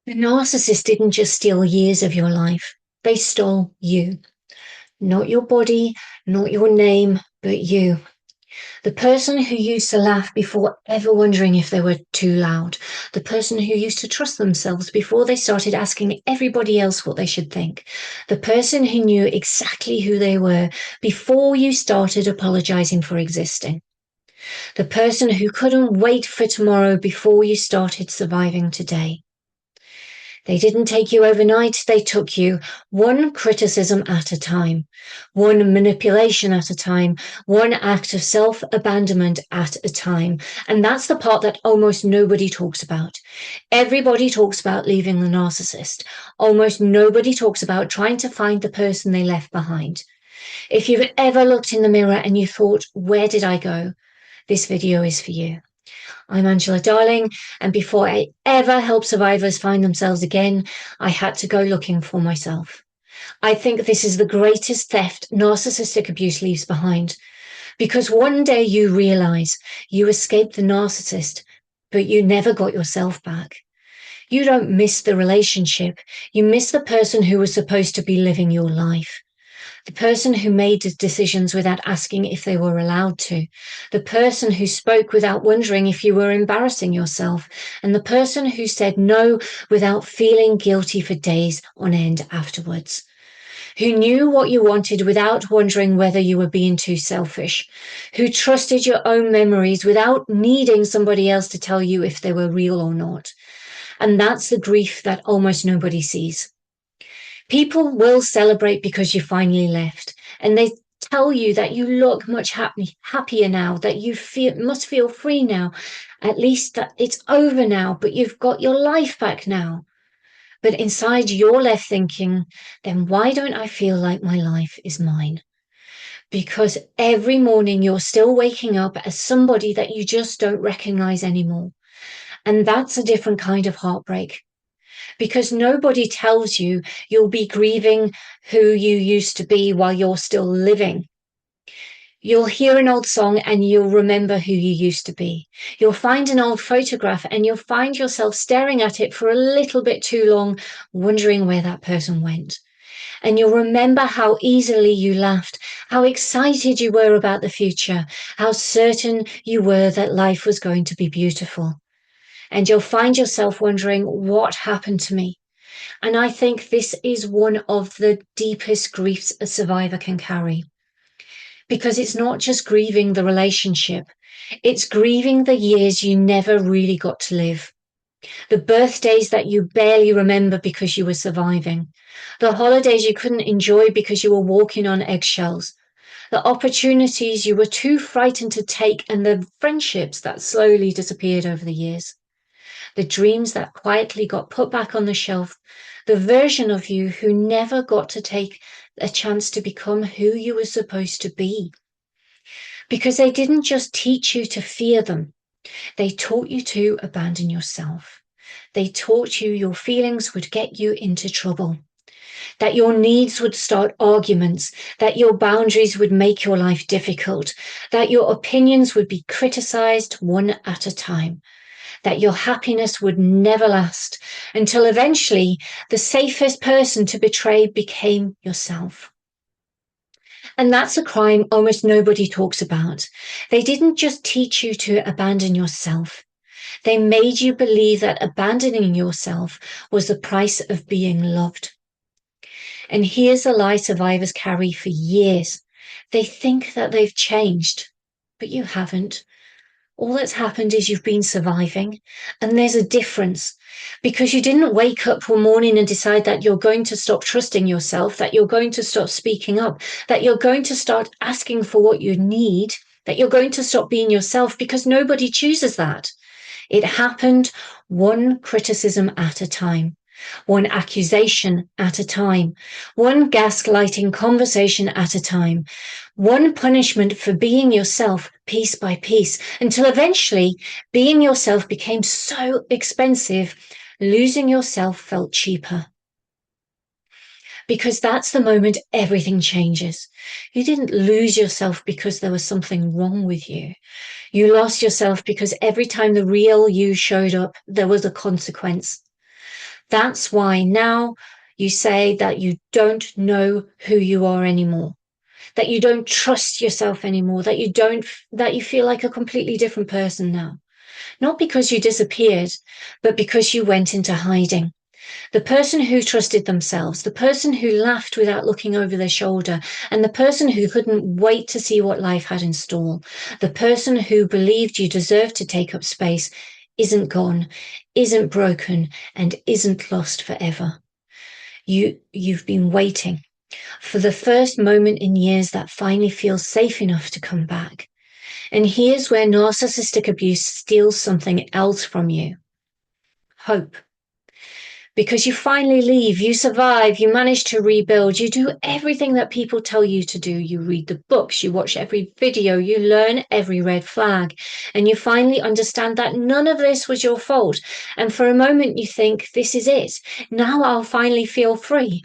The narcissist didn't just steal years of your life, they stole you. Not your body, not your name, but you. The person who used to laugh before ever wondering if they were too loud. The person who used to trust themselves before they started asking everybody else what they should think. The person who knew exactly who they were before you started apologizing for existing. The person who couldn't wait for tomorrow before you started surviving today. They didn't take you overnight, they took you one criticism at a time, one manipulation at a time, one act of self-abandonment at a time. And that's the part that almost nobody talks about. Everybody talks about leaving the narcissist. Almost nobody talks about trying to find the person they left behind. If you've ever looked in the mirror and you thought, where did I go? This video is for you. I'm Angela Darling, and before I ever help survivors find themselves again, I had to go looking for myself. I think this is the greatest theft narcissistic abuse leaves behind, because one day you realize you escaped the narcissist, but you never got yourself back. You don't miss the relationship, you miss the person who was supposed to be living your life. The person who made decisions without asking if they were allowed to, the person who spoke without wondering if you were embarrassing yourself, and the person who said no without feeling guilty for days on end afterwards, who knew what you wanted without wondering whether you were being too selfish, who trusted your own memories without needing somebody else to tell you if they were real or not. And that's the grief that almost nobody sees. People will celebrate because you finally left, and they tell you that you look much happier now, that you must feel free now, at least that it's over now, but you've got your life back now. But inside you're left thinking, then why don't I feel like my life is mine? Because every morning you're still waking up as somebody that you just don't recognize anymore. And that's a different kind of heartbreak. Because nobody tells you you'll be grieving who you used to be while you're still living. You'll hear an old song and you'll remember who you used to be. You'll find an old photograph and you'll find yourself staring at it for a little bit too long, wondering where that person went. And you'll remember how easily you laughed, how excited you were about the future, how certain you were that life was going to be beautiful. And you'll find yourself wondering, what happened to me? And I think this is one of the deepest griefs a survivor can carry. Because it's not just grieving the relationship, it's grieving the years you never really got to live. The birthdays that you barely remember because you were surviving. The holidays you couldn't enjoy because you were walking on eggshells. The opportunities you were too frightened to take, and the friendships that slowly disappeared over the years. The dreams that quietly got put back on the shelf, the version of you who never got to take a chance to become who you were supposed to be. Because they didn't just teach you to fear them, they taught you to abandon yourself. They taught you your feelings would get you into trouble, that your needs would start arguments, that your boundaries would make your life difficult, that your opinions would be criticized one at a time, that your happiness would never last, until eventually the safest person to betray became yourself. And that's a crime almost nobody talks about. They didn't just teach you to abandon yourself. They made you believe that abandoning yourself was the price of being loved. And here's a lie survivors carry for years. They think that they've changed, but you haven't. All that's happened is you've been surviving, and there's a difference, because you didn't wake up one morning and decide that you're going to stop trusting yourself, that you're going to stop speaking up, that you're going to start asking for what you need, that you're going to stop being yourself, because nobody chooses that. It happened one criticism at a time. One accusation at a time, one gaslighting conversation at a time, one punishment for being yourself piece by piece, until eventually being yourself became so expensive, losing yourself felt cheaper. Because that's the moment everything changes. You didn't lose yourself because there was something wrong with you. You lost yourself because every time the real you showed up, there was a consequence. That's why now you say that you don't know who you are anymore, that you don't trust yourself anymore, that you feel like a completely different person now. Not because you disappeared, but because you went into hiding. The person who trusted themselves, the person who laughed without looking over their shoulder, and the person who couldn't wait to see what life had in store, the person who believed you deserved to take up space, isn't gone, isn't broken, and isn't lost forever. You've been waiting for the first moment in years that finally feels safe enough to come back. And here's where narcissistic abuse steals something else from you: hope. Because you finally leave, you survive, you manage to rebuild, you do everything that people tell you to do. You read the books, you watch every video, you learn every red flag, and you finally understand that none of this was your fault. And for a moment you think, this is it. Now I'll finally feel free.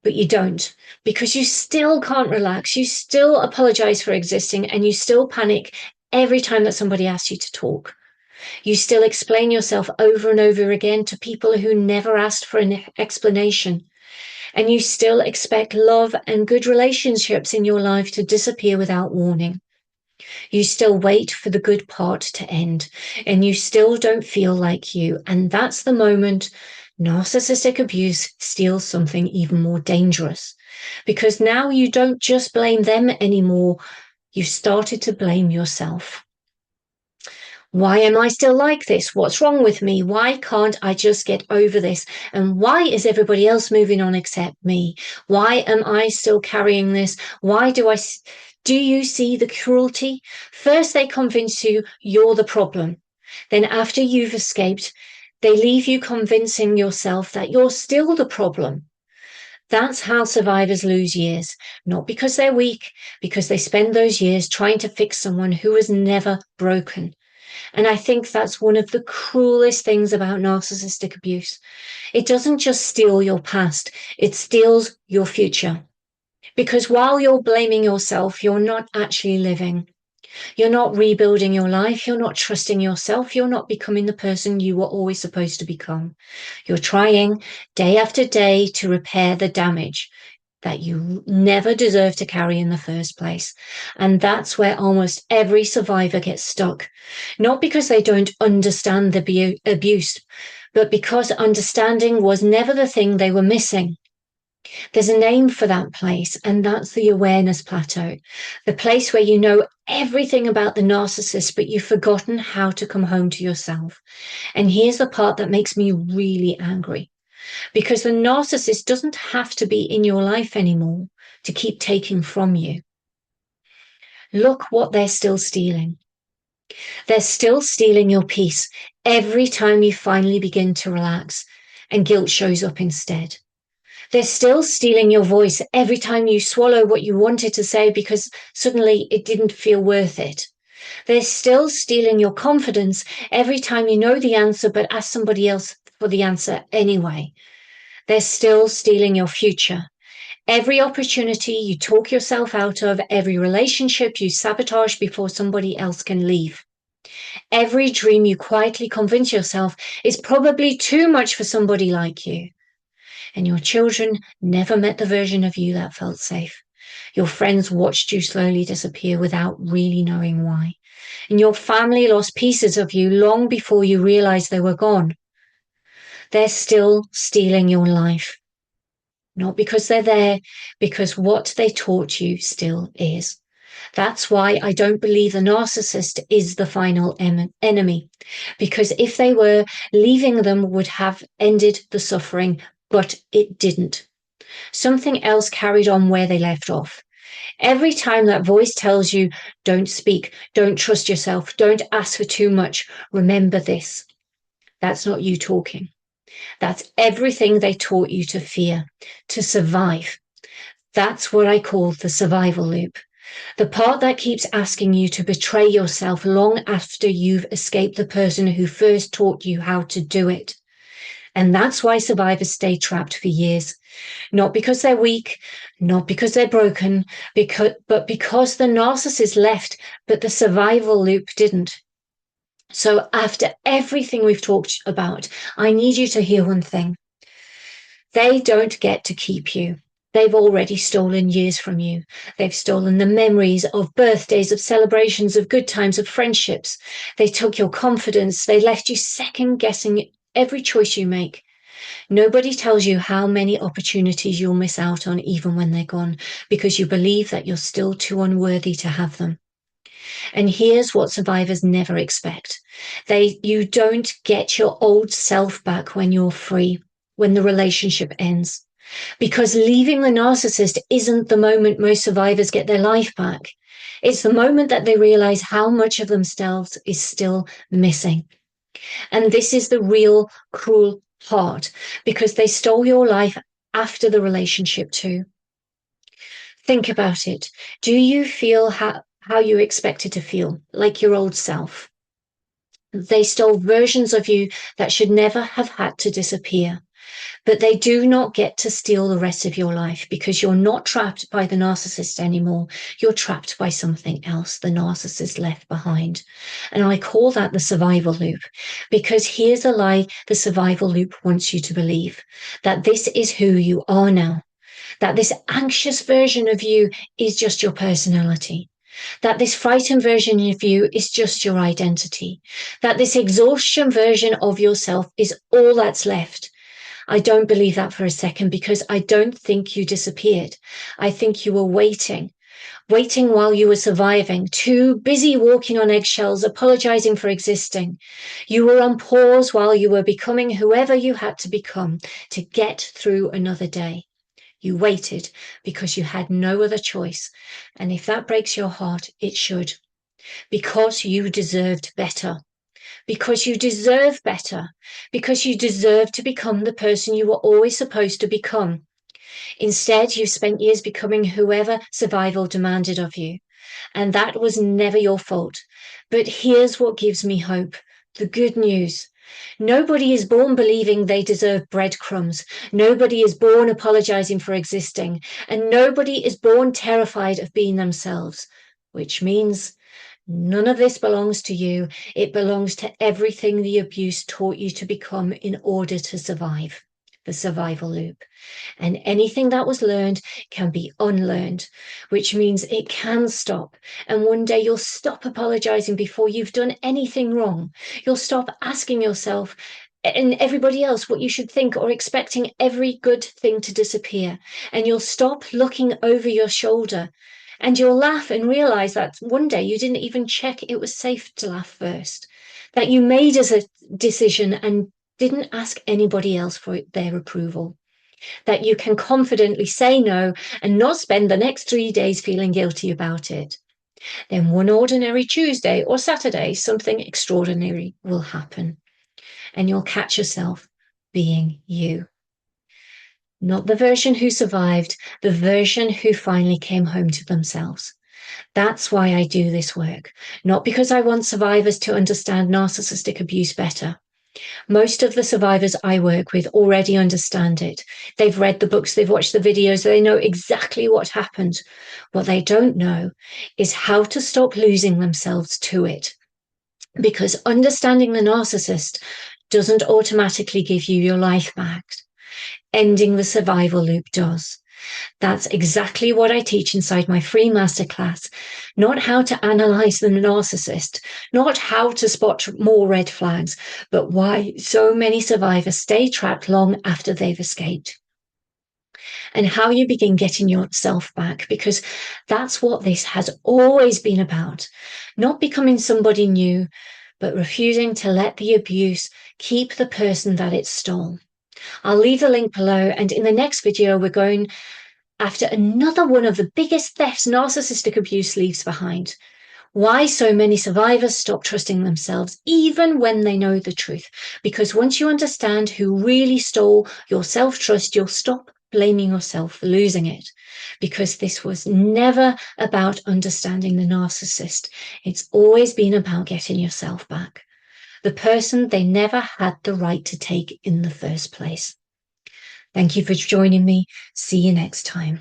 But you don't, because you still can't relax. You still apologize for existing, and you still panic every time that somebody asks you to talk. You still explain yourself over and over again to people who never asked for an explanation. And you still expect love and good relationships in your life to disappear without warning. You still wait for the good part to end, and you still don't feel like you. And that's the moment narcissistic abuse steals something even more dangerous. Because now you don't just blame them anymore, you've started to blame yourself. Why am I still like this? What's wrong with me? Why can't I just get over this? And why is everybody else moving on except me? Why am I still carrying this? Do you see the cruelty? First, they convince you you're the problem. Then after you've escaped, they leave you convincing yourself that you're still the problem. That's how survivors lose years, not because they're weak, because they spend those years trying to fix someone who was never broken. And I think that's one of the cruelest things about narcissistic abuse. It doesn't just steal your past, it steals your future. Because while you're blaming yourself, you're not actually living. You're not rebuilding your life. You're not trusting yourself. You're not becoming the person you were always supposed to become. You're trying day after day to repair the damage that you never deserve to carry in the first place. And that's where almost every survivor gets stuck. Not because they don't understand the abuse, but because understanding was never the thing they were missing. There's a name for that place, and that's the awareness plateau. The place where you know everything about the narcissist, but you've forgotten how to come home to yourself. And here's the part that makes me really angry. Because the narcissist doesn't have to be in your life anymore to keep taking from you. Look what they're still stealing. They're still stealing your peace every time you finally begin to relax and guilt shows up instead. They're still stealing your voice every time you swallow what you wanted to say because suddenly it didn't feel worth it. They're still stealing your confidence every time you know the answer but ask somebody else for the answer anyway. They're still stealing your future. Every opportunity you talk yourself out of, every relationship you sabotage before somebody else can leave. Every dream you quietly convince yourself is probably too much for somebody like you. And your children never met the version of you that felt safe. Your friends watched you slowly disappear without really knowing why. And your family lost pieces of you long before you realized they were gone. They're still stealing your life. Not because they're there, because what they taught you still is. That's why I don't believe the narcissist is the final enemy. Because if they were, leaving them would have ended the suffering, but it didn't. Something else carried on where they left off. Every time that voice tells you, don't speak, don't trust yourself, don't ask for too much, remember this. That's not you talking. That's everything they taught you to fear, to survive. That's what I call the survival loop. The part that keeps asking you to betray yourself long after you've escaped the person who first taught you how to do it. And that's why survivors stay trapped for years. Not because they're weak, not because they're broken, but because the narcissist left, but the survival loop didn't. So after everything we've talked about, I need you to hear one thing. They don't get to keep you. They've already stolen years from you. They've stolen the memories of birthdays, of celebrations, of good times, of friendships. They took your confidence. They left you second guessing every choice you make. Nobody tells you how many opportunities you'll miss out on even when they're gone, because you believe that you're still too unworthy to have them. And here's what survivors never expect. You don't get your old self back when you're free, when the relationship ends. Because leaving the narcissist isn't the moment most survivors get their life back. It's the moment that they realize how much of themselves is still missing. And this is the real cruel part, because they stole your life after the relationship too. Think about it. Do you feel how you expected to feel, like your old self? They stole versions of you that should never have had to disappear. But they do not get to steal the rest of your life, because you're not trapped by the narcissist anymore. You're trapped by something else the narcissist left behind. And I call that the survival loop, because here's a lie the survival loop wants you to believe: that this is who you are now, that this anxious version of you is just your personality, that this frightened version of you is just your identity, that this exhaustion version of yourself is all that's left. I don't believe that for a second, because I don't think you disappeared. I think you were waiting while you were surviving, too busy walking on eggshells, apologizing for existing. You were on pause while you were becoming whoever you had to become to get through another day. You waited because you had no other choice. And if that breaks your heart, it should. Because you deserved better. Because you deserve better. Because you deserve to become the person you were always supposed to become. Instead, you spent years becoming whoever survival demanded of you. And that was never your fault. But here's what gives me hope. The good news. Nobody is born believing they deserve breadcrumbs. Nobody is born apologizing for existing. And nobody is born terrified of being themselves. Which means none of this belongs to you. It belongs to everything the abuse taught you to become in order to survive. The survival loop. And anything that was learned can be unlearned, which means it can stop. And one day you'll stop apologizing before you've done anything wrong. You'll stop asking yourself and everybody else what you should think, or expecting every good thing to disappear. And you'll stop looking over your shoulder. And you'll laugh and realize that one day you didn't even check it was safe to laugh first, that you made as a decision and didn't ask anybody else for their approval, that you can confidently say no and not spend the next 3 days feeling guilty about it. Then one ordinary Tuesday or Saturday, something extraordinary will happen, and you'll catch yourself being you. Not the version who survived, the version who finally came home to themselves. That's why I do this work, not because I want survivors to understand narcissistic abuse better. Most of the survivors I work with already understand it. They've read the books, they've watched the videos, they know exactly what happened. What they don't know is how to stop losing themselves to it. Because understanding the narcissist doesn't automatically give you your life back. Ending the survival loop does. That's exactly what I teach inside my free masterclass. Not how to analyze the narcissist, not how to spot more red flags, but why so many survivors stay trapped long after they've escaped. And how you begin getting yourself back, because that's what this has always been about. Not becoming somebody new, but refusing to let the abuse keep the person that it stole. I'll leave the link below, and in the next video, we're going after another one of the biggest thefts narcissistic abuse leaves behind. Why so many survivors stop trusting themselves, even when they know the truth. Because once you understand who really stole your self-trust, you'll stop blaming yourself for losing it. Because this was never about understanding the narcissist. It's always been about getting yourself back. The person they never had the right to take in the first place. Thank you for joining me. See you next time.